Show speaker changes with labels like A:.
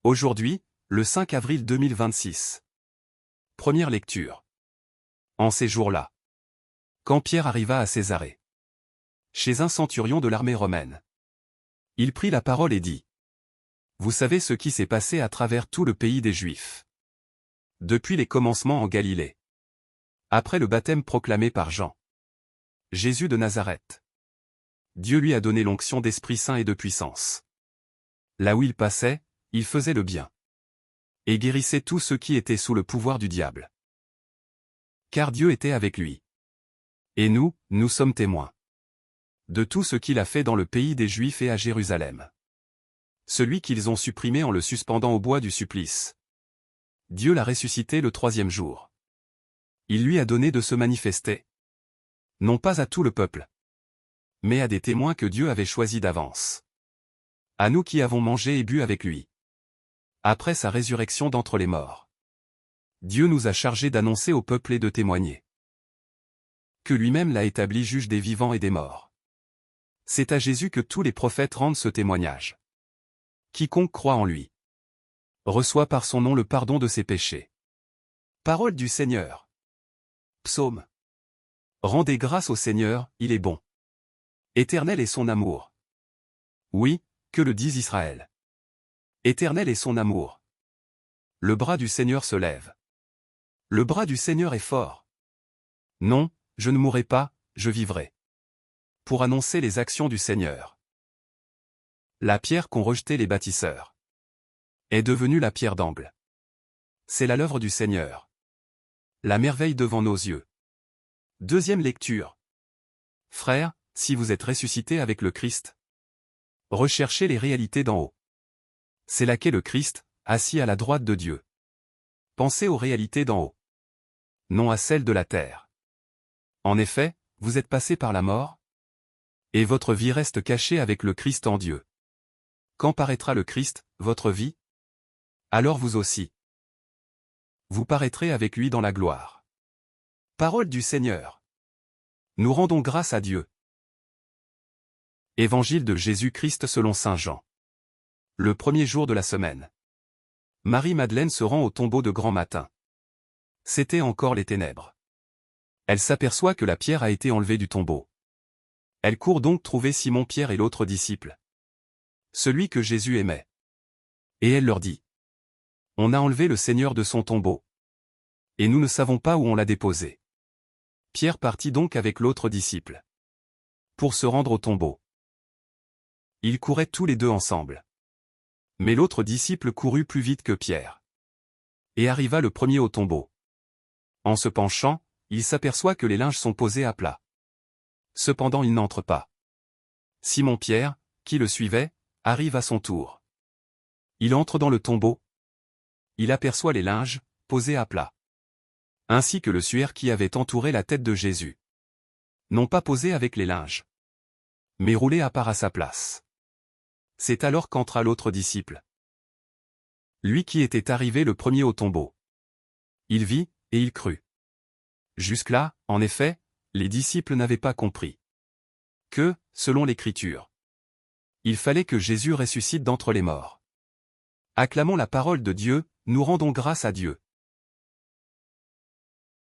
A: Aujourd'hui, le 5 avril 2026. Première lecture. En ces jours-là, quand Pierre arriva à Césarée, chez un centurion de l'armée romaine, il prit la parole et dit: Vous savez ce qui s'est passé à travers tout le pays des Juifs, depuis les commencements en Galilée, après le baptême proclamé par Jean. Jésus de Nazareth. Dieu lui a donné l'onction d'Esprit Saint et de puissance. Là où il passait, il faisait le bien, et guérissait tous ceux qui étaient sous le pouvoir du diable, car Dieu était avec lui. Et nous sommes témoins de tout ce qu'il a fait dans le pays des Juifs et à Jérusalem. Celui qu'ils ont supprimé en le suspendant au bois du supplice. Dieu l'a ressuscité le troisième jour. Il lui a donné de se manifester, non pas à tout le peuple, mais à des témoins que Dieu avait choisis d'avance. À nous qui avons mangé et bu avec lui, après sa résurrection d'entre les morts. Dieu nous a chargés d'annoncer au peuple et de témoigner que lui-même l'a établi juge des vivants et des morts. C'est à Jésus que tous les prophètes rendent ce témoignage. Quiconque croit en lui reçoit par son nom le pardon de ses péchés. Parole du Seigneur. Psaume. Rendez grâce au Seigneur, il est bon. Éternel est son amour. Oui, que le dise Israël. Éternel est son amour. Le bras du Seigneur se lève. Le bras du Seigneur est fort. Non, je ne mourrai pas, je vivrai, pour annoncer les actions du Seigneur. La pierre qu'ont rejetée les bâtisseurs est devenue la pierre d'angle. C'est là l'œuvre du Seigneur, la merveille devant nos yeux. Deuxième lecture. Frères, si vous êtes ressuscités avec le Christ, recherchez les réalités d'en haut. C'est là qu'est le Christ, assis à la droite de Dieu. Pensez aux réalités d'en haut, non à celles de la terre. En effet, vous êtes passés par la mort, et votre vie reste cachée avec le Christ en Dieu. Quand paraîtra le Christ, votre vie? Alors vous aussi, vous paraîtrez avec lui dans la gloire. Parole du Seigneur. Nous rendons grâce à Dieu. Évangile de Jésus-Christ selon saint Jean. Le premier jour de la semaine. Marie-Madeleine se rend au tombeau de grand matin. C'était encore les ténèbres. Elle s'aperçoit que la pierre a été enlevée du tombeau. Elle court donc trouver Simon-Pierre et l'autre disciple, celui que Jésus aimait. Et elle leur dit: On a enlevé le Seigneur de son tombeau, et nous ne savons pas où on l'a déposé. Pierre partit donc avec l'autre disciple pour se rendre au tombeau. Ils couraient tous les deux ensemble. Mais l'autre disciple courut plus vite que Pierre, et arriva le premier au tombeau. En se penchant, il s'aperçoit que les linges sont posés à plat. Cependant il n'entre pas. Simon-Pierre, qui le suivait, arrive à son tour. Il entre dans le tombeau. Il aperçoit les linges, posés à plat, ainsi que le suaire qui avait entouré la tête de Jésus. Non pas posé avec les linges, mais roulé à part à sa place. C'est alors qu'entra l'autre disciple, lui qui était arrivé le premier au tombeau. Il vit, et il crut. Jusque-là, en effet, les disciples n'avaient pas compris que, selon l'Écriture, il fallait que Jésus ressuscite d'entre les morts. Acclamons la parole de Dieu, nous rendons grâce à Dieu.